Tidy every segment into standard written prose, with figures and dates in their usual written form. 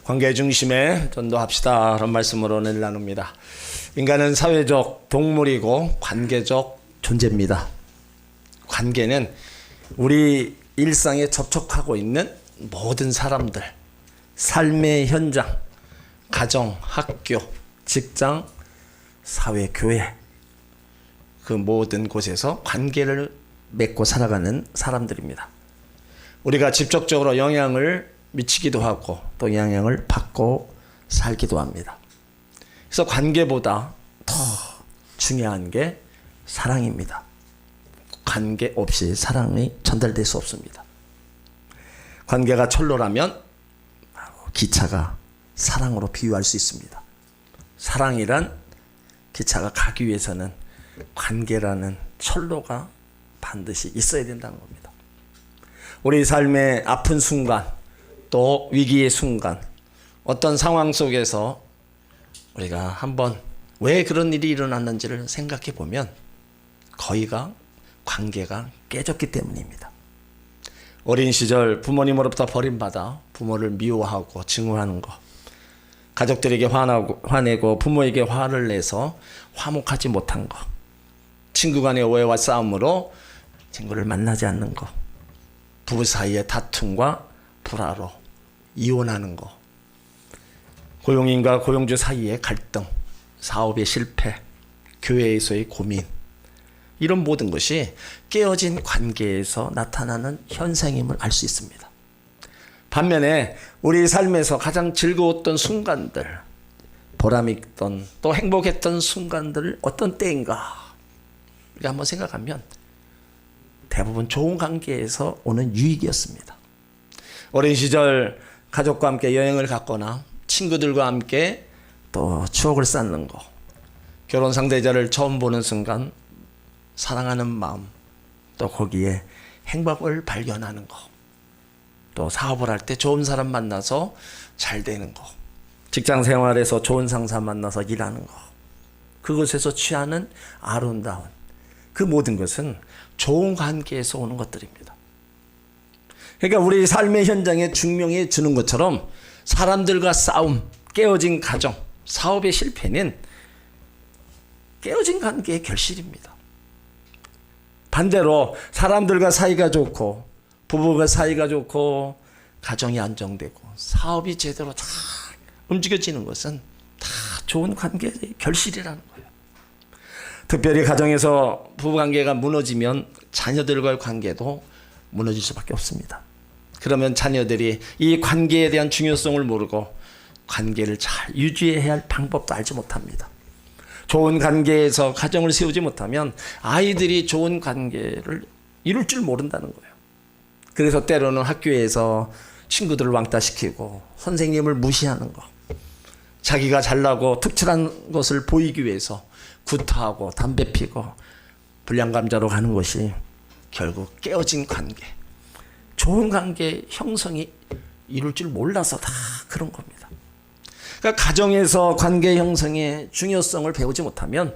관계 중심에 전도합시다. 그런 말씀으로 오늘 나눕니다. 인간은 사회적 동물이고 관계적 존재입니다. 관계는 우리 일상에 접촉하고 있는 모든 사람들, 삶의 현장, 가정, 학교, 직장, 사회, 교회, 그 모든 곳에서 관계를 맺고 살아가는 사람들입니다. 우리가 직접적으로 영향을 미치기도 하고 또 영향을 받고 살기도 합니다. 그래서 관계보다 더 중요한 게 사랑입니다. 관계 없이 사랑이 전달될 수 없습니다. 관계가 철로라면 기차가 사랑으로 비유할 수 있습니다. 사랑이란 기차가 가기 위해서는 관계라는 철로가 반드시 있어야 된다는 겁니다. 우리 삶의 아픈 순간 또 위기의 순간 어떤 상황 속에서 우리가 한번 왜 그런 일이 일어났는지를 생각해 보면 거의가 관계가 깨졌기 때문입니다. 어린 시절 부모님으로부터 버림받아 부모를 미워하고 증오하는 것, 가족들에게 화내고 부모에게 화를 내서 화목하지 못한 것, 친구 간의 오해와 싸움으로 친구를 만나지 않는 것, 부부 사이의 다툼과 불화로 이혼하는 것, 고용인과 고용주 사이의 갈등, 사업의 실패, 교회에서의 고민, 이런 모든 것이 깨어진 관계에서 나타나는 현상임을 알 수 있습니다. 반면에 우리 삶에서 가장 즐거웠던 순간들, 보람 있던 또 행복했던 순간들을 어떤 때인가 우리가 한번 생각하면 대부분 좋은 관계에서 오는 유익이었습니다. 어린 시절 가족과 함께 여행을 갔거나 친구들과 함께 또 추억을 쌓는 거, 결혼 상대자를 처음 보는 순간 사랑하는 마음, 또 거기에 행복을 발견하는 거, 또 사업을 할 때 좋은 사람 만나서 잘 되는 거, 직장 생활에서 좋은 상사 만나서 일하는 거, 그것에서 취하는 아름다운 그 모든 것은 좋은 관계에서 오는 것들입니다. 그러니까 우리 삶의 현장에 증명해 주는 것처럼 사람들과 싸움, 깨어진 가정, 사업의 실패는 깨어진 관계의 결실입니다. 반대로 사람들과 사이가 좋고 부부가 사이가 좋고 가정이 안정되고 사업이 제대로 잘 움직여지는 것은 다 좋은 관계의 결실이라는 거예요. 특별히 가정에서 부부관계가 무너지면 자녀들과의 관계도 무너질 수밖에 없습니다. 그러면 자녀들이 이 관계에 대한 중요성을 모르고 관계를 잘 유지해야 할 방법도 알지 못합니다. 좋은 관계에서 가정을 세우지 못하면 아이들이 좋은 관계를 이룰 줄 모른다는 거예요. 그래서 때로는 학교에서 친구들을 왕따시키고 선생님을 무시하는 거, 자기가 잘나고 특출한 것을 보이기 위해서 구타하고 담배 피고 불량감자로 가는 것이 결국 깨어진 관계, 좋은 관계 형성이 이룰 줄 몰라서 다 그런 겁니다. 그러니까 가정에서 관계 형성의 중요성을 배우지 못하면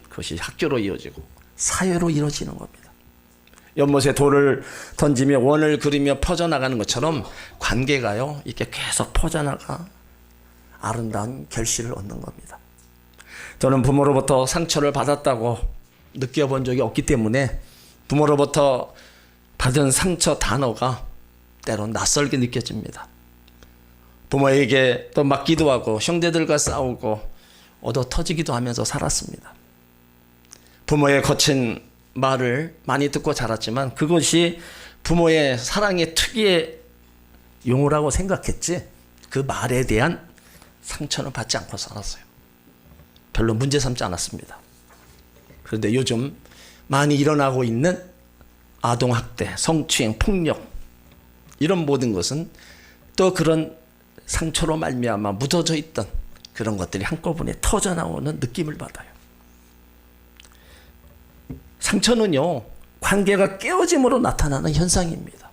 그것이 학교로 이어지고 사회로 이어지는 겁니다. 연못에 돌을 던지며 원을 그리며 퍼져나가는 것처럼 관계가요, 이렇게 계속 퍼져나가 아름다운 결실을 얻는 겁니다. 저는 부모로부터 상처를 받았다고 느껴본 적이 없기 때문에 부모로부터 받은 상처 단어가 때론 낯설게 느껴집니다. 부모에게 또 맞기도 하고 형제들과 싸우고 얻어 터지기도 하면서 살았습니다. 부모의 거친 말을 많이 듣고 자랐지만 그것이 부모의 사랑의 특유의 용어라고 생각했지 그 말에 대한 상처는 받지 않고 살았어요. 별로 문제 삼지 않았습니다. 그런데 요즘 많이 일어나고 있는 아동학대, 성추행, 폭력, 이런 모든 것은 또 그런 상처로 말미암아 묻어져 있던 그런 것들이 한꺼번에 터져나오는 느낌을 받아요. 상처는요, 관계가 깨어짐으로 나타나는 현상입니다.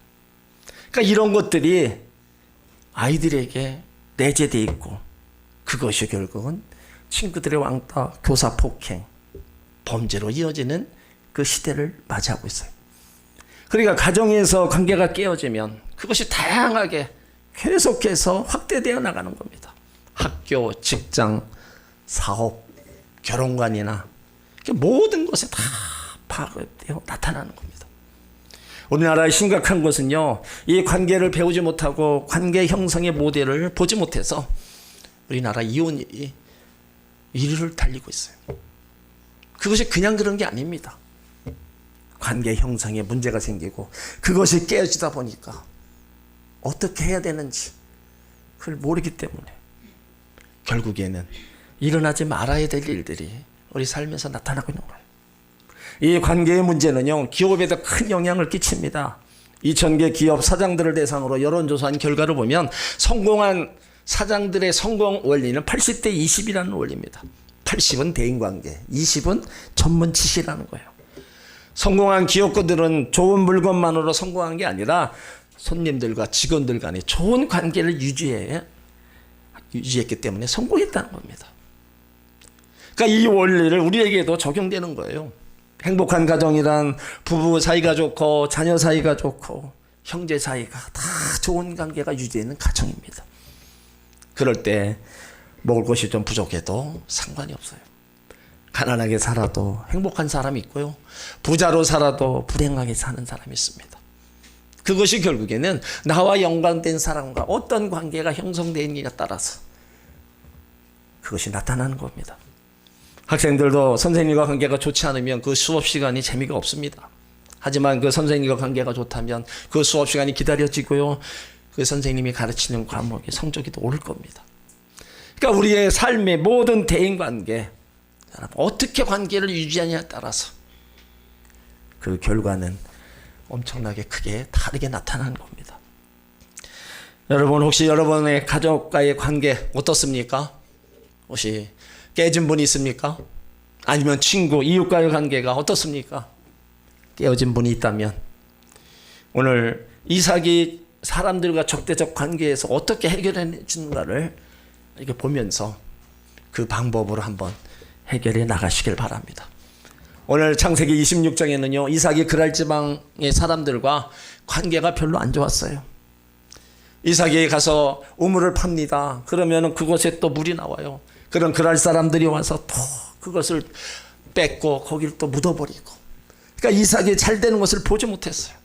그러니까 이런 것들이 아이들에게 내재되어 있고 그것이 결국은 친구들의 왕따, 교사 폭행, 범죄로 이어지는 그 시대를 맞이하고 있어요. 그러니까 가정에서 관계가 깨어지면 그것이 다양하게 계속해서 확대되어 나가는 겁니다. 학교, 직장, 사업, 결혼관이나 모든 것에 다 파괴되어 나타나는 겁니다. 우리나라의 심각한 것은요, 이 관계를 배우지 못하고 관계 형성의 모델을 보지 못해서 우리나라 이혼율이 1위를 달리고 있어요. 그것이 그냥 그런 게 아닙니다. 관계 형성에 문제가 생기고 그것이 깨어지다 보니까 어떻게 해야 되는지 그걸 모르기 때문에 결국에는 일어나지 말아야 될 일들이 우리 삶에서 나타나고 있는 거예요. 이 관계의 문제는요, 기업에도 큰 영향을 끼칩니다. 2000개 기업 사장들을 대상으로 여론조사한 결과를 보면 성공한 사장들의 성공 원리는 80대 20이라는 원리입니다. 80은 대인관계, 20은 전문 지시라는 거예요. 성공한 기업가들은 좋은 물건만으로 성공한 게 아니라 손님들과 직원들 간의 좋은 관계를 유지했기 때문에 성공했다는 겁니다. 그러니까 이 원리를 우리에게도 적용되는 거예요. 행복한 가정이란 부부 사이가 좋고 자녀 사이가 좋고 형제 사이가 다 좋은 관계가 유지되는 가정입니다. 그럴 때 먹을 것이 좀 부족해도 상관이 없어요. 가난하게 살아도 행복한 사람이 있고요, 부자로 살아도 불행하게 사는 사람이 있습니다. 그것이 결국에는 나와 연관된 사람과 어떤 관계가 형성되느냐에 따라서 그것이 나타나는 겁니다. 학생들도 선생님과 관계가 좋지 않으면 그 수업 시간이 재미가 없습니다. 하지만 그 선생님과 관계가 좋다면 그 수업 시간이 기다려지고요, 그 선생님이 가르치는 과목의 성적이 더 오를 겁니다. 그러니까 우리의 삶의 모든 대인관계, 어떻게 관계를 유지하냐에 따라서 그 결과는 엄청나게 크게 다르게 나타나는 겁니다. 여러분, 혹시 여러분의 가족과의 관계 어떻습니까? 혹시 깨진 분이 있습니까? 아니면 친구, 이웃과의 관계가 어떻습니까? 깨어진 분이 있다면 오늘 이삭이 사람들과 적대적 관계에서 어떻게 해결해 주는가를 이렇게 보면서 그 방법으로 한번 해결해 나가시길 바랍니다. 오늘 창세기 26장에는요, 이삭이 그랄 지방의 사람들과 관계가 별로 안 좋았어요. 이삭이 가서 우물을 팝니다. 그러면 그곳에 또 물이 나와요. 그런 그랄 사람들이 와서 또 그것을 뺏고 거기를 또 묻어버리고, 그러니까 이삭이 잘 되는 것을 보지 못했어요.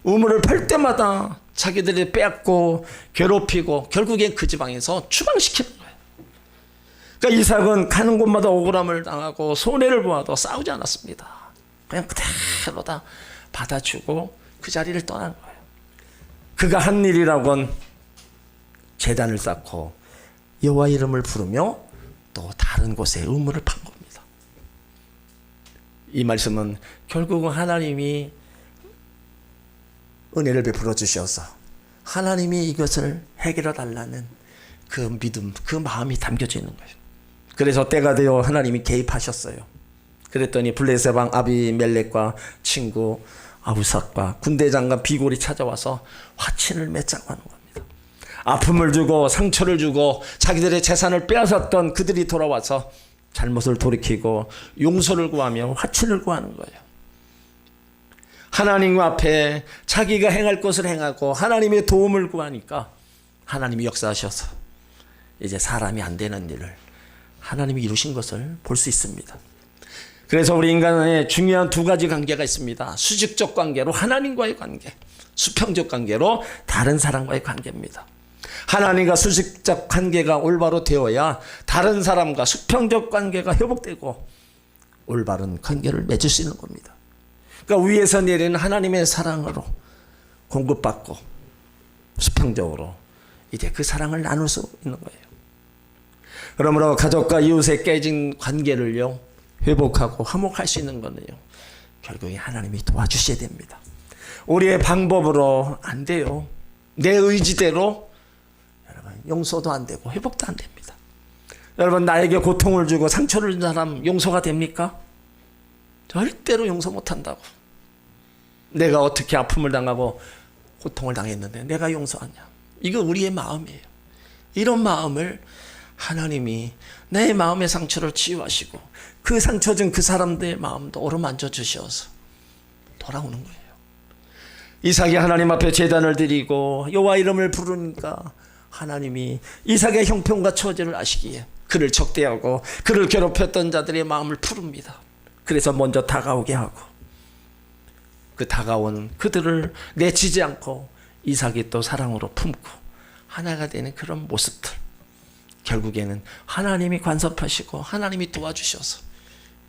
우물을 팔 때마다 자기들이 뺏고 괴롭히고 결국엔 그 지방에서 추방시키는 거예요. 그러니까 이삭은 가는 곳마다 억울함을 당하고 손해를 보아도 싸우지 않았습니다. 그냥 그대로 다 받아주고 그 자리를 떠난 거예요. 그가 한 일이라곤 제단을 쌓고 여호와 이름을 부르며 또 다른 곳에 우물을 판 겁니다. 이 말씀은 결국은 하나님이 은혜를 베풀어 주셔서 하나님이 이것을 해결해 달라는 그 믿음, 그 마음이 담겨져 있는 거예요. 그래서 때가 되어 하나님이 개입하셨어요. 그랬더니 블레셋 왕 아비멜렉과 친구 아우삭과 군대장관 비골이 찾아와서 화친을 맺자고 하는 겁니다. 아픔을 주고 상처를 주고 자기들의 재산을 빼앗았던 그들이 돌아와서 잘못을 돌이키고 용서를 구하며 화친을 구하는 거예요. 하나님 앞에 자기가 행할 것을 행하고 하나님의 도움을 구하니까 하나님이 역사하셔서 이제 사람이 안 되는 일을 하나님이 이루신 것을 볼 수 있습니다. 그래서 우리 인간의 중요한 두 가지 관계가 있습니다. 수직적 관계로 하나님과의 관계, 수평적 관계로 다른 사람과의 관계입니다. 하나님과 수직적 관계가 올바로 되어야 다른 사람과 수평적 관계가 회복되고 올바른 관계를 맺을 수 있는 겁니다. 그러니까 위에서 내리는 하나님의 사랑으로 공급받고 수평적으로 이제 그 사랑을 나눌 수 있는 거예요. 그러므로 가족과 이웃의 깨진 관계를요, 회복하고 화목할 수 있는 거는요, 결국에 하나님이 도와주셔야 됩니다. 우리의 방법으로 안 돼요. 내 의지대로 여러분 용서도 안 되고 회복도 안 됩니다. 여러분, 나에게 고통을 주고 상처를 준 사람 용서가 됩니까? 절대로 용서 못 한다고. 내가 어떻게 아픔을 당하고 고통을 당했는데 내가 용서하냐. 이거 우리의 마음이에요. 이런 마음을 하나님이 내 마음의 상처를 치유하시고 그 상처 준 그 사람들의 마음도 어루만져 주셔서 돌아오는 거예요. 이삭이 하나님 앞에 제단을 드리고 여호와 이름을 부르니까 하나님이 이삭의 형편과 처지를 아시기에 그를 적대하고 그를 괴롭혔던 자들의 마음을 푸릅니다. 그래서 먼저 다가오게 하고 그 다가온 그들을 내치지 않고 이삭이 또 사랑으로 품고 하나가 되는 그런 모습들, 결국에는 하나님이 간섭하시고 하나님이 도와주셔서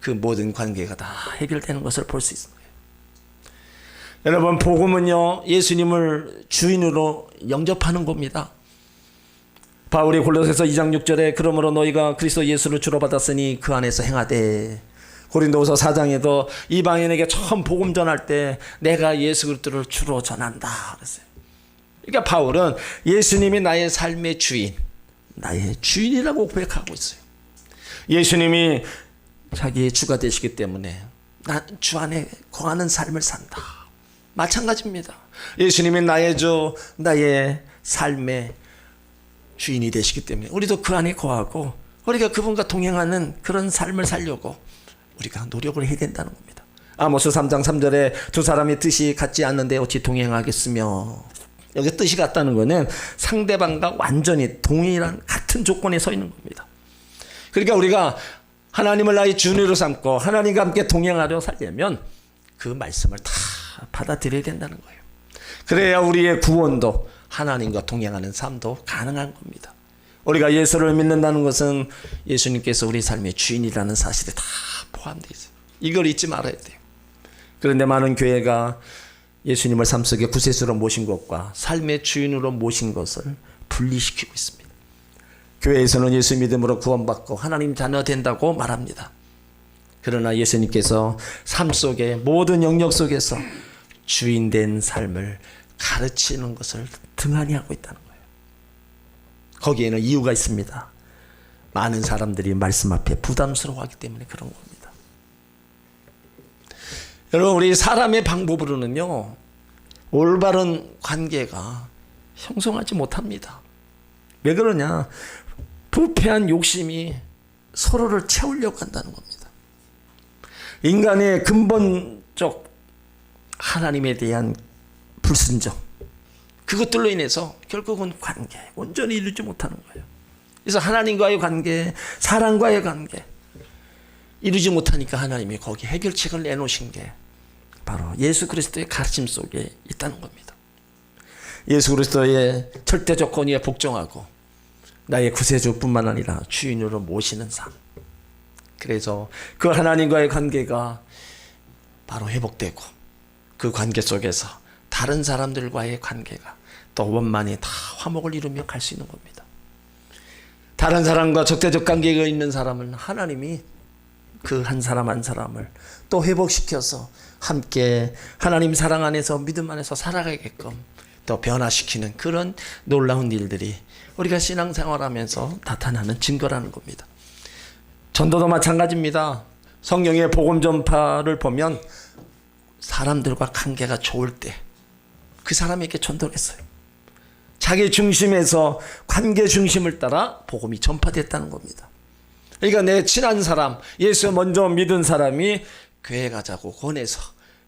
그 모든 관계가 다 해결되는 것을 볼 수 있습니다. 여러분, 복음은요 예수님을 주인으로 영접하는 겁니다. 바울이 골로새서 2장 6절에 그러므로 너희가 그리스도 예수를 주로 받았으니 그 안에서 행하되, 고린도후서 4장에도 이방인에게 처음 복음 전할 때 내가 예수 그리스도를 주로 전한다 그랬어요. 그러니까 바울은 예수님이 나의 삶의 주인, 나의 주인이라고 고백하고 있어요. 예수님이 자기의 주가 되시기 때문에 난 주 안에 거하는 삶을 산다. 마찬가지입니다. 예수님이 나의 주, 나의 삶의 주인이 되시기 때문에 우리도 그 안에 거하고 우리가 그분과 동행하는 그런 삶을 살려고 우리가 노력을 해야 된다는 겁니다. 아모스 3장 3절에 두 사람이 뜻이 같지 않는데 어찌 동행하겠으며, 여기 뜻이 같다는 것은 상대방과 완전히 동일한 같은 조건에 서 있는 겁니다. 그러니까 우리가 하나님을 나의 주인으로 삼고 하나님과 함께 동행하려 살려면 그 말씀을 다 받아들여야 된다는 거예요. 그래야 우리의 구원도 하나님과 동행하는 삶도 가능한 겁니다. 우리가 예수를 믿는다는 것은 예수님께서 우리 삶의 주인이라는 사실이 다 포함되어 있어요. 이걸 잊지 말아야 돼요. 그런데 많은 교회가 예수님을 삶 속에 구세주로 모신 것과 삶의 주인으로 모신 것을 분리시키고 있습니다. 교회에서는 예수 믿음으로 구원받고 하나님 자녀 된다고 말합니다. 그러나 예수님께서 삶 속에 모든 영역 속에서 주인된 삶을 가르치는 것을 등한히 하고 있다는 거예요. 거기에는 이유가 있습니다. 많은 사람들이 말씀 앞에 부담스러워하기 때문에 그런 겁니다. 여러분, 우리 사람의 방법으로는요 올바른 관계가 형성하지 못합니다. 왜 그러냐? 부패한 욕심이 서로를 채우려고 한다는 겁니다. 인간의 근본적 하나님에 대한 불순종, 그것들로 인해서 결국은 관계 온전히 이루지 못하는 거예요. 그래서 하나님과의 관계, 사람과의 관계 이루지 못하니까 하나님이 거기 해결책을 내놓으신 게 바로 예수 그리스도의 가르침 속에 있다는 겁니다. 예수 그리스도의 절대적 권위에 복종하고 나의 구세주뿐만 아니라 주인으로 모시는 삶, 그래서 그 하나님과의 관계가 바로 회복되고 그 관계 속에서 다른 사람들과의 관계가 또 원만히 다 화목을 이루며 갈 수 있는 겁니다. 다른 사람과 적대적 관계가 있는 사람은 하나님이 그 한 사람 한 사람을 또 회복시켜서 함께 하나님 사랑 안에서 믿음 안에서 살아가게끔 또 변화시키는 그런 놀라운 일들이 우리가 신앙생활하면서 나타나는 증거라는 겁니다. 전도도 마찬가지입니다. 성경의 복음 전파를 보면 사람들과 관계가 좋을 때 그 사람에게 전도를 했어요. 자기 중심에서 관계 중심을 따라 복음이 전파됐다는 겁니다. 그러니까 내 친한 사람, 예수 먼저 믿은 사람이 교회 가자고 권해서,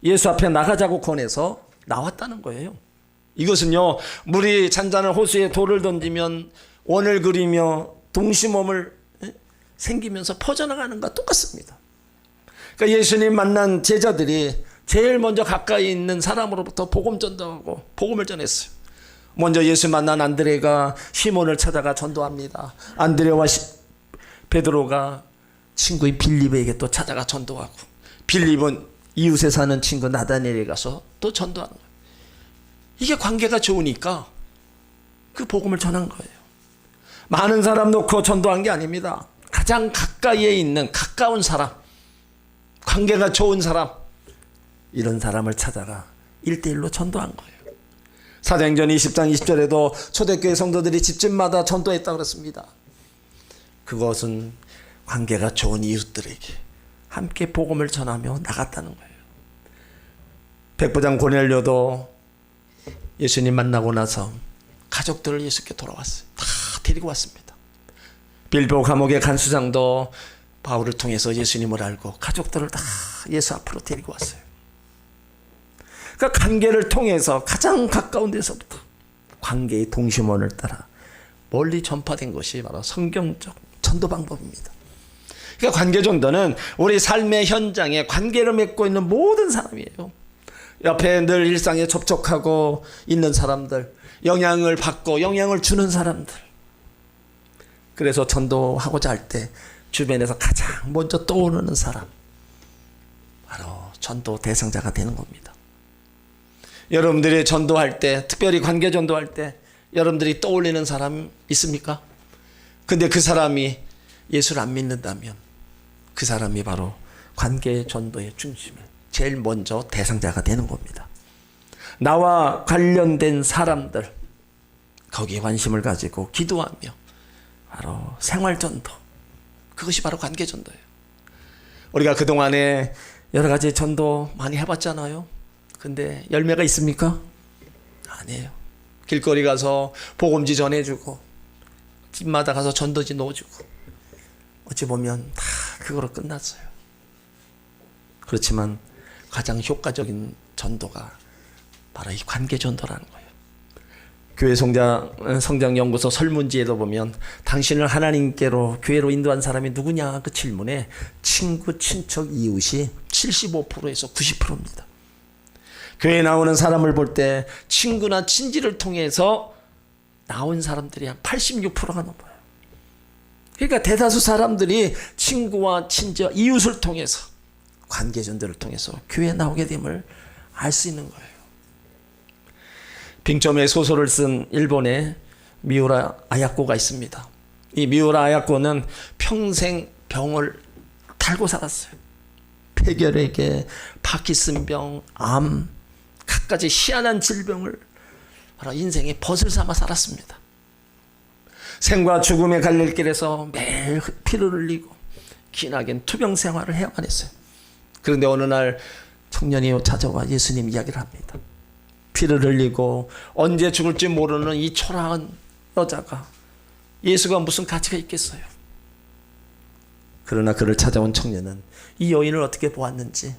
예수 앞에 나가자고 권해서 나왔다는 거예요. 이것은요, 물이 잔잔한 호수에 돌을 던지면 원을 그리며 동심원을 생기면서 퍼져나가는 것과 똑같습니다. 그러니까 예수님 만난 제자들이 제일 먼저 가까이 있는 사람으로부터 복음 전도하고 복음을 전했어요. 먼저 예수 만난 안드레가 시몬을 찾아가 전도합니다. 안드레와 베드로가 친구인 빌립에게 또 찾아가 전도하고, 빌립은 이웃에 사는 친구 나다니엘에 가서 또 전도하는 거예요. 이게 관계가 좋으니까 그 복음을 전한 거예요. 많은 사람 놓고 전도한 게 아닙니다. 가장 가까이에 있는 가까운 사람, 관계가 좋은 사람, 이런 사람을 찾아가 1대1로 전도한 거예요. 사도행전 20장 20절에도 초대교회 성도들이 집집마다 전도했다고 그랬습니다. 그것은 관계가 좋은 이웃들에게 함께 복음을 전하며 나갔다는 거예요. 백부장 고넬료도 예수님 만나고 나서 가족들을 예수께 돌아왔어요. 다 데리고 왔습니다. 빌보 감옥의 간수장도 바울을 통해서 예수님을 알고 가족들을 다 예수 앞으로 데리고 왔어요. 그러니까 관계를 통해서 가장 가까운 데서부터 관계의 동심원을 따라 멀리 전파된 것이 바로 성경적 전도 방법입니다. 그러니까 관계 전도는 우리 삶의 현장에 관계를 맺고 있는 모든 사람이에요. 옆에 늘 일상에 접촉하고 있는 사람들, 영향을 받고 영향을 주는 사람들. 그래서 전도하고자 할 때 주변에서 가장 먼저 떠오르는 사람, 바로 전도 대상자가 되는 겁니다. 여러분들이 전도할 때, 특별히 관계 전도할 때 여러분들이 떠올리는 사람 있습니까? 근데 그 사람이 예수를 안 믿는다면 그 사람이 바로 관계 전도의 중심에 제일 먼저 대상자가 되는 겁니다. 나와 관련된 사람들, 거기에 관심을 가지고 기도하며 바로 생활전도, 그것이 바로 관계전도예요. 우리가 그동안에 여러 가지 전도 많이 해봤잖아요. 근데 열매가 있습니까? 아니에요. 길거리 가서 복음지 전해주고 집마다 가서 전도지 넣어주고 어찌 보면 다 그거로 끝났어요. 그렇지만 가장 효과적인 전도가 바로 이 관계전도라는 거예요. 교회 성장연구소 설문지에도 보면 당신을 하나님께로 교회로 인도한 사람이 누구냐 그 질문에 친구, 친척, 이웃이 75%에서 90%입니다. 교회에 나오는 사람을 볼 때 친구나 친지를 통해서 나온 사람들이 한 86%가 넘어요. 그러니까 대다수 사람들이 친구와 친지와 이웃을 통해서 관계전도를 통해서 교회에 나오게 됨을 알 수 있는 거예요. 빙점의 소설을 쓴 일본의 미우라 아야코가 있습니다. 이 미우라 아야코는 평생 병을 달고 살았어요. 폐결핵에 파킨슨병, 암, 갖가지 희한한 질병을 바로 인생의 벗을 삼아 살았습니다. 생과 죽음의 갈릴길에서 매일 피를 흘리고 기나긴 투병 생활을 해야만 했어요. 그런데 어느 날 청년이 찾아와 예수님 이야기를 합니다. 피를 흘리고 언제 죽을지 모르는 이 초라한 여자가 예수가 무슨 가치가 있겠어요. 그러나 그를 찾아온 청년은 이 여인을 어떻게 보았는지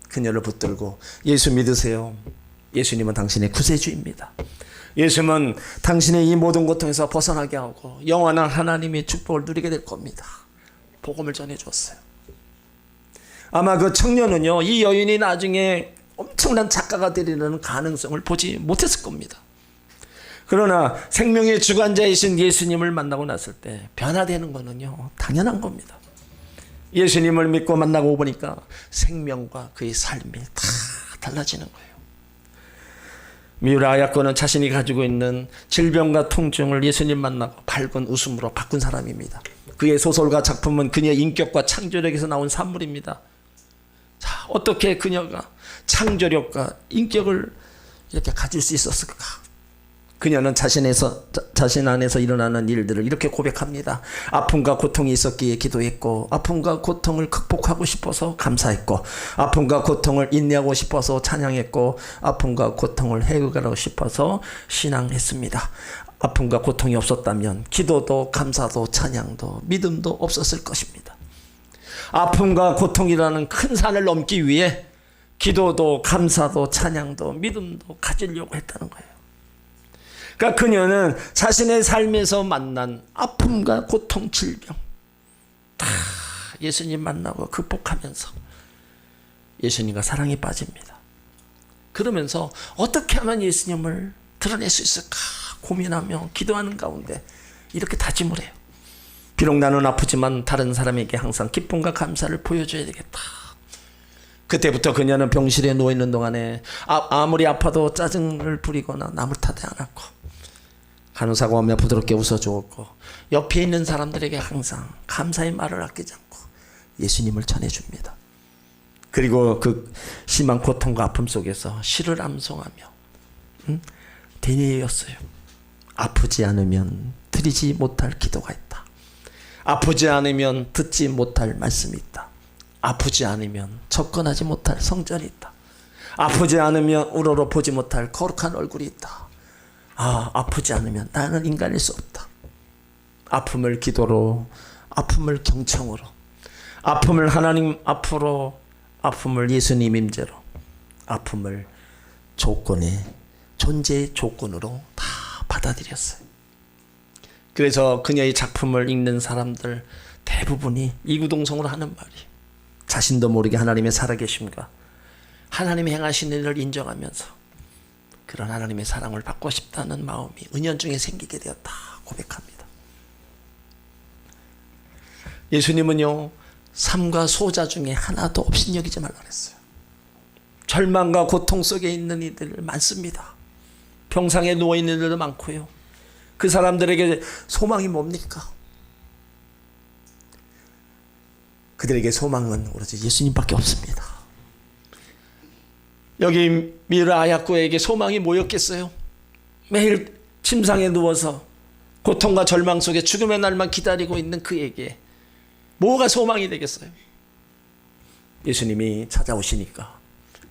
그녀를 붙들고 예수 믿으세요. 예수님은 당신의 구세주입니다. 예수님은 당신의 이 모든 고통에서 벗어나게 하고 영원한 하나님의 축복을 누리게 될 겁니다. 복음을 전해 주었어요. 아마 그 청년은요, 이 여인이 나중에 엄청난 작가가 되리라는 가능성을 보지 못했을 겁니다. 그러나 생명의 주관자이신 예수님을 만나고 났을 때 변화되는 거는요, 당연한 겁니다. 예수님을 믿고 만나고 보니까 생명과 그의 삶이 다 달라지는 거예요. 미우라 아야코는 자신이 가지고 있는 질병과 통증을 예수님 만나고 밝은 웃음으로 바꾼 사람입니다. 그의 소설과 작품은 그녀의 인격과 창조력에서 나온 산물입니다. 자, 어떻게 그녀가 창조력과 인격을 이렇게 가질 수 있었을까? 그녀는 자신 안에서 일어나는 일들을 이렇게 고백합니다. 아픔과 고통이 있었기에 기도했고, 아픔과 고통을 극복하고 싶어서 감사했고, 아픔과 고통을 인내하고 싶어서 찬양했고, 아픔과 고통을 해결하고 싶어서 신앙했습니다. 아픔과 고통이 없었다면 기도도 감사도 찬양도 믿음도 없었을 것입니다. 아픔과 고통이라는 큰 산을 넘기 위해 기도도 감사도 찬양도 믿음도 가지려고 했다는 거예요. 그러니까 그녀는 자신의 삶에서 만난 아픔과 고통, 질병 다 예수님 만나고 극복하면서 예수님과 사랑에 빠집니다. 그러면서 어떻게 하면 예수님을 드러낼 수 있을까 고민하며 기도하는 가운데 이렇게 다짐을 해요. 비록 나는 아프지만 다른 사람에게 항상 기쁨과 감사를 보여줘야 되겠다. 그때부터 그녀는 병실에 누워있는 동안에 아무리 아파도 짜증을 부리거나 남을 탓하지 않았고, 간호사가 오면 부드럽게 웃어주었고, 옆에 있는 사람들에게 항상 감사의 말을 아끼지 않고 예수님을 전해줍니다. 그리고 그 심한 고통과 아픔 속에서 시를 암송하며 데니엘이었어요. 아프지 않으면 드리지 못할 기도가 있다. 아프지 않으면 듣지 못할 말씀이 있다. 아프지 않으면 접근하지 못할 성전이 있다. 아프지 않으면 우러러 보지 못할 거룩한 얼굴이 있다. 아프지 않으면 나는 인간일 수 없다. 아픔을 기도로, 아픔을 경청으로, 아픔을 하나님 앞으로, 아픔을 예수님 임재로, 아픔을 존재의 조건으로 다 받아들였어요. 그래서 그녀의 작품을 읽는 사람들 대부분이 이구동성으로 하는 말이, 자신도 모르게 하나님의 살아계심과 하나님의 행하시는 일을 인정하면서 그런 하나님의 사랑을 받고 싶다는 마음이 은연중에 생기게 되었다 고백합니다. 예수님은요, 삶과 소자 중에 하나도 업신여기지 말라 그랬어요. 절망과 고통 속에 있는 이들 많습니다. 병상에 누워있는 이들도 많고요. 그 사람들에게 소망이 뭡니까? 그들에게 소망은 오로지 예수님밖에 없습니다. 여기 미르 아야코에게 소망이 뭐였겠어요? 매일 침상에 누워서 고통과 절망 속에 죽음의 날만 기다리고 있는 그에게 뭐가 소망이 되겠어요? 예수님이 찾아오시니까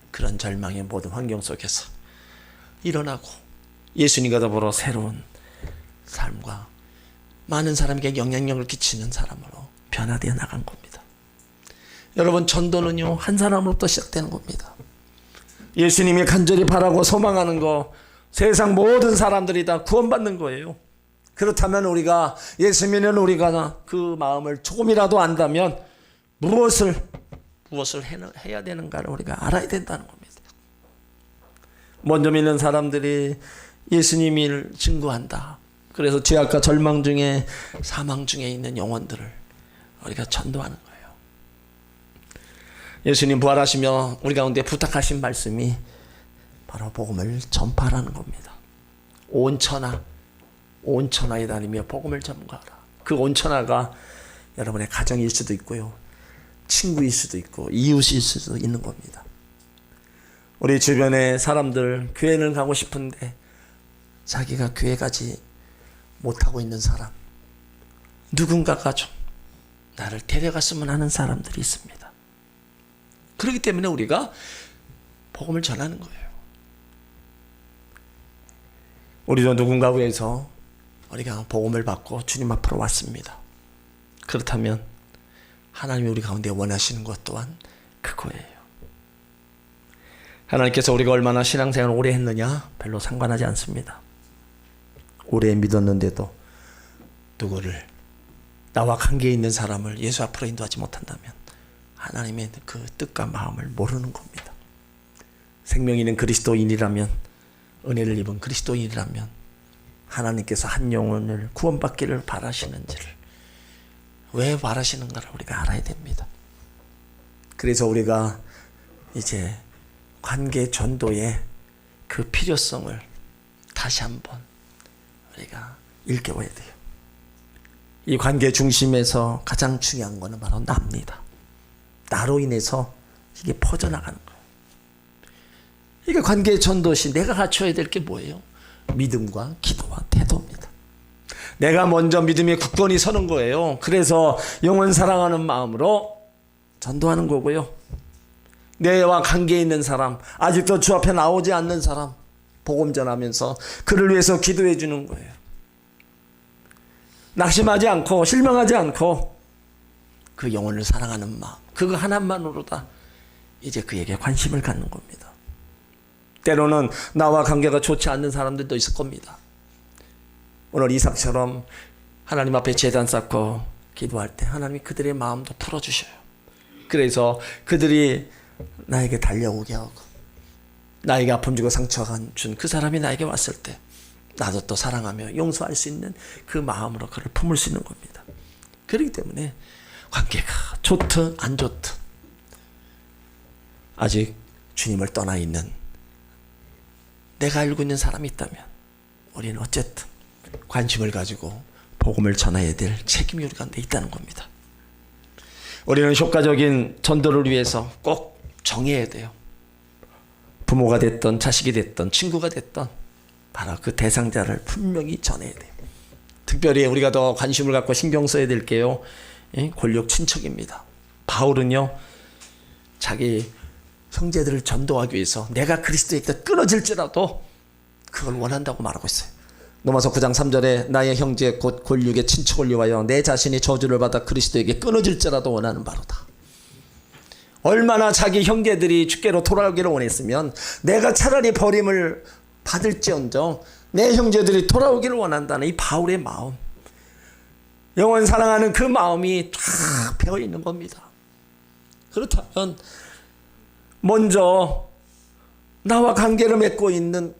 그런 절망의 모든 환경 속에서 일어나고 예수님과 더불어 새로운 삶과 많은 사람에게 영향력을 끼치는 사람으로 변화되어 나간 겁니다. 여러분, 전도는요, 한 사람으로부터 시작되는 겁니다. 예수님이 간절히 바라고 소망하는 거, 세상 모든 사람들이 다 구원받는 거예요. 그렇다면 우리가 예수 믿는 우리가 그 마음을 조금이라도 안다면 무엇을 해야 되는가를 우리가 알아야 된다는 겁니다. 먼저 믿는 사람들이 예수님을 증거한다. 그래서 죄악과 절망 중에, 사망 중에 있는 영혼들을 우리가 전도하는 거예요. 예수님 부활하시며 우리 가운데 부탁하신 말씀이 바로 복음을 전파하라는 겁니다. 온 천하에 다니며 복음을 전파하라. 그 온 천하가 여러분의 가정일 수도 있고요, 친구일 수도 있고 이웃일 수도 있는 겁니다. 우리 주변의 사람들, 교회는 가고 싶은데 자기가 교회 가지 못하고 있는 사람, 누군가가 좀 나를 데려갔으면 하는 사람들이 있습니다. 그렇기 때문에 우리가 복음을 전하는 거예요. 우리도 누군가 위해서 우리가 복음을 받고 주님 앞으로 왔습니다. 그렇다면 하나님이 우리 가운데 원하시는 것 또한 그거예요. 하나님께서 우리가 얼마나 신앙생활을 오래 했느냐 별로 상관하지 않습니다. 오래 믿었는데도 누구를, 나와 관계에 있는 사람을 예수 앞으로 인도하지 못한다면 하나님의 그 뜻과 마음을 모르는 겁니다. 생명이 있는 그리스도인이라면, 은혜를 입은 그리스도인이라면 하나님께서 한 영혼을 구원받기를 바라시는지를, 왜 바라시는가를 우리가 알아야 됩니다. 그래서 우리가 이제 관계 전도의 그 필요성을 다시 한번 우리가 일깨워야 돼요. 이 관계 중심에서 가장 중요한 것은 바로 나입니다. 나로 인해서 이게 퍼져나가는 거예요. 이게 관계 전도시 내가 갖춰야 될 게 뭐예요? 믿음과 기도와 태도입니다. 내가 먼저 믿음의 굳건히 서는 거예요. 그래서 영혼 사랑하는 마음으로 전도하는 거고요. 내와 관계에 있는 사람, 아직도 주 앞에 나오지 않는 사람 복음 전하면서 그를 위해서 기도해 주는 거예요. 낙심하지 않고 실망하지 않고 그 영혼을 사랑하는 마음, 그거 하나만으로 다 이제 그에게 관심을 갖는 겁니다. 때로는 나와 관계가 좋지 않는 사람들도 있을 겁니다. 오늘 이삭처럼 하나님 앞에 제단 쌓고 기도할 때 하나님이 그들의 마음도 풀어주셔요. 그래서 그들이 나에게 달려오게 하고, 나에게 아픔 주고 상처 준 그 사람이 나에게 왔을 때 나도 또 사랑하며 용서할 수 있는 그 마음으로 그를 품을 수 있는 겁니다. 그렇기 때문에 관계가 좋든 안 좋든 아직 주님을 떠나 있는 내가 알고 있는 사람이 있다면 우리는 어쨌든 관심을 가지고 복음을 전해야 될 책임이 우리 가운데 있다는 겁니다. 우리는 효과적인 전도를 위해서 꼭 정해야 돼요. 부모가 됐던 자식이 됐던 친구가 됐던 바로 그 대상자를 분명히 전해야 돼요. 특별히 우리가 더 관심을 갖고 신경 써야 될 게요, 권력 친척입니다. 바울은요, 자기 형제들을 전도하기 위해서 내가 그리스도에게 끊어질지라도 그걸 원한다고 말하고 있어요. 로마서 9장 3절에 나의 형제 곧 권력의 친척을 위하여 내 자신이 저주를 받아 그리스도에게 끊어질지라도 원하는 바로다. 얼마나 자기 형제들이 주께로 돌아오기를 원했으면 내가 차라리 버림을 받을지언정 내 형제들이 돌아오기를 원한다는 이 바울의 마음, 영원 사랑하는 그 마음이 쫙 배어 있는 겁니다. 그렇다면 먼저 나와 관계를 맺고 있는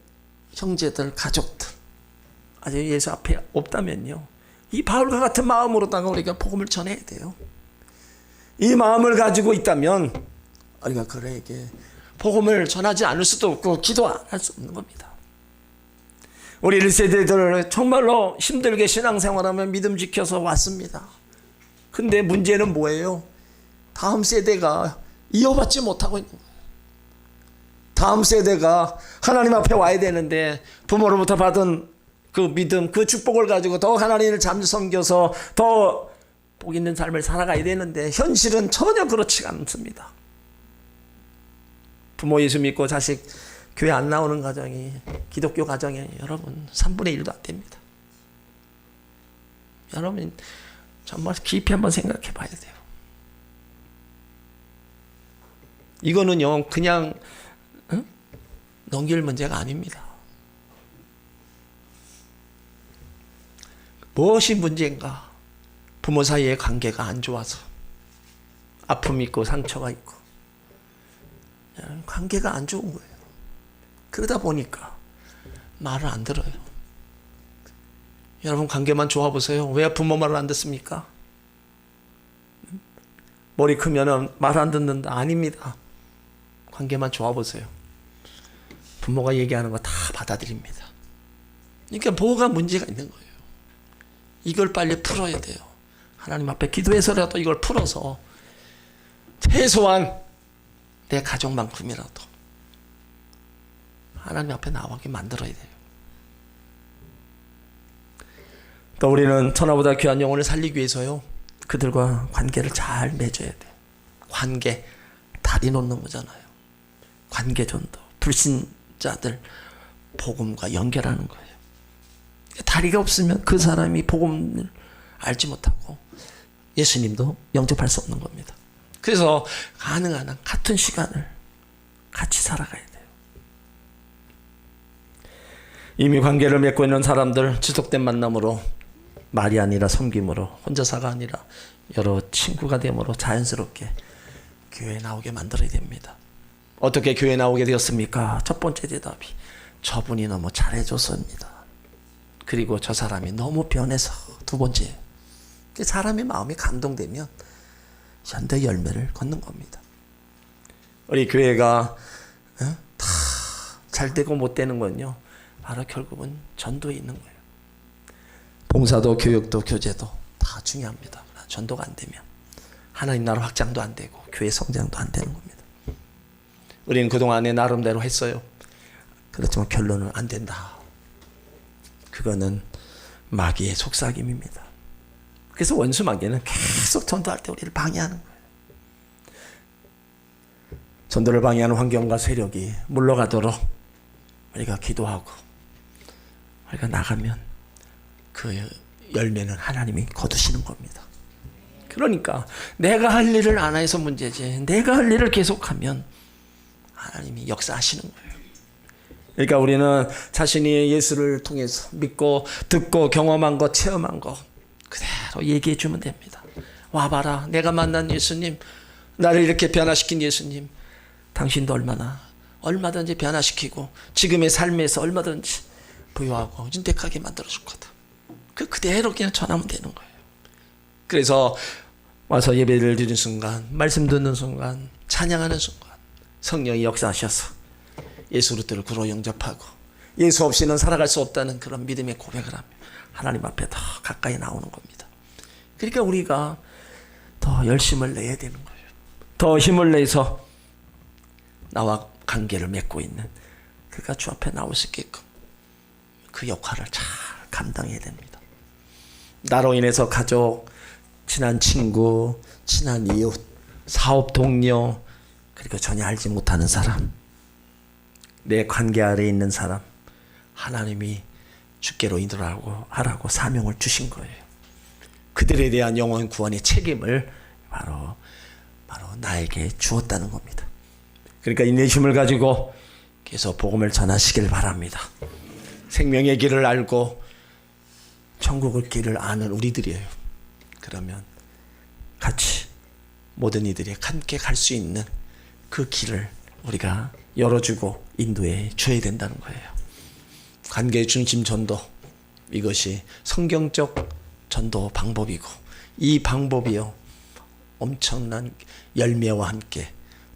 형제들, 가족들 아직 예수 앞에 없다면요, 이 바울과 같은 마음으로다가 우리가 복음을 전해야 돼요. 이 마음을 가지고 있다면 우리가 그에게 복음을 전하지 않을 수도 없고 기도 안 할 수 없는 겁니다. 우리 1세대들 정말로 힘들게 신앙생활하며 믿음 지켜서 왔습니다. 근데 문제는 뭐예요? 다음 세대가 이어받지 못하고 있는 거예요. 다음 세대가 하나님 앞에 와야 되는데 부모로부터 받은 그 믿음, 그 축복을 가지고 더 하나님을 잠 섬겨서 더 복 있는 삶을 살아가야 되는데 현실은 전혀 그렇지 않습니다. 부모 예수 믿고 자식 교회 안 나오는 가정이, 기독교 가정이 여러분 3분의 1도 안 됩니다. 여러분 정말 깊이 한번 생각해 봐야 돼요. 이거는요 그냥 넘길 문제가 아닙니다. 무엇이 문제인가? 부모 사이의 관계가 안 좋아서 아픔이 있고 상처가 있고 관계가 안 좋은 거예요. 그러다 보니까 말을 안 들어요. 여러분 관계만 좋아 보세요. 왜 부모 말을 안 듣습니까? 머리 크면은 말 안 듣는다. 아닙니다. 관계만 좋아 보세요. 부모가 얘기하는 거 다 받아들입니다. 그러니까 뭐가 문제가 있는 거예요. 이걸 빨리 풀어야 돼요. 하나님 앞에 기도해서라도 이걸 풀어서 최소한 내 가족만큼이라도 하나님 앞에 나오게 만들어야 돼요. 또 우리는 천하보다 귀한 영혼을 살리기 위해서요, 그들과 관계를 잘 맺어야 돼요. 관계, 다리 놓는 거잖아요. 관계 전도, 불신자들 복음과 연결하는 거예요. 다리가 없으면 그 사람이 복음을 알지 못하고 예수님도 영접할 수 없는 겁니다. 그래서 가능한 한 같은 시간을 같이 살아가야 돼요. 이미 관계를 맺고 있는 사람들, 지속된 만남으로, 말이 아니라 섬김으로, 혼자사가 아니라 여러 친구가 됨으로 자연스럽게 교회에 나오게 만들어야 됩니다. 어떻게 교회에 나오게 되었습니까? 첫 번째 대답이 저분이 너무 잘해줬습니다. 그리고 저 사람이 너무 변해서. 두 번째, 사람의 마음이 감동되면 현대 열매를 걷는 겁니다. 우리 교회가 다 잘 되고 못 되는 건요, 바로 결국은 전도에 있는 거예요. 봉사도 교육도 교제도 다 중요합니다. 전도가 안 되면 하나님 나라 확장도 안 되고 교회 성장도 안 되는 겁니다. 우리는 그동안에 나름대로 했어요. 그렇지만 결론은 안 된다. 그거는 마귀의 속삭임입니다. 그래서 원수 마귀는 계속 전도할 때 우리를 방해하는 거예요. 전도를 방해하는 환경과 세력이 물러가도록 우리가 기도하고 우리가 나가면 그 열매는 하나님이 거두시는 겁니다. 그러니까 내가 할 일을 안 해서 문제지, 내가 할 일을 계속하면 하나님이 역사하시는 거예요. 그러니까 우리는 자신이 예수를 통해서 믿고 듣고 경험한 것, 체험한 것 그대로 얘기해 주면 됩니다. 와봐라, 내가 만난 예수님, 나를 이렇게 변화시킨 예수님, 당신도 얼마든지 변화시키고 지금의 삶에서 얼마든지 부유하고 윤택하게 만들어줄 거다. 그대로 그냥 전하면 되는 거예요. 그래서 와서 예배를 드리는 순간, 말씀 듣는 순간, 찬양하는 순간 성령이 역사하셔서 예수 그리스도를 구로 영접하고 예수 없이는 살아갈 수 없다는 그런 믿음의 고백을 하며 하나님 앞에 더 가까이 나오는 겁니다. 그러니까 우리가 더 열심을 내야 되는 거예요. 더 힘을 내서 나와 관계를 맺고 있는 그가 주 앞에 나올 수 있게끔 그 역할을 잘 감당해야 됩니다. 나로 인해서 가족, 친한 친구, 친한 이웃, 사업 동료, 그리고 전혀 알지 못하는 사람, 내 관계 아래에 있는 사람, 하나님이 주께로 인도하라고 사명을 주신 거예요. 그들에 대한 영원 구원의 책임을 바로 바로 나에게 주었다는 겁니다. 그러니까 이 내심을 가지고 계속 복음을 전하시길 바랍니다. 생명의 길을 알고 천국의 길을 아는 우리들이에요. 그러면 같이 모든 이들이 함께 갈 수 있는 그 길을 우리가 열어주고 인도해 줘야 된다는 거예요. 관계 중심 전도, 이것이 성경적 전도 방법이고, 이 방법이요 엄청난 열매와 함께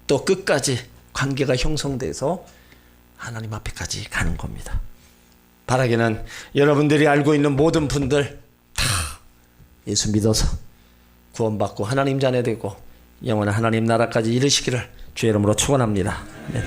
또 끝까지 관계가 형성돼서 하나님 앞에까지 가는 겁니다. 바라기는 여러분들이 알고 있는 모든 분들 다 예수 믿어서 구원받고 하나님 자녀 되고 영원한 하나님 나라까지 이르시기를 주의 이름으로 축원합니다. 네.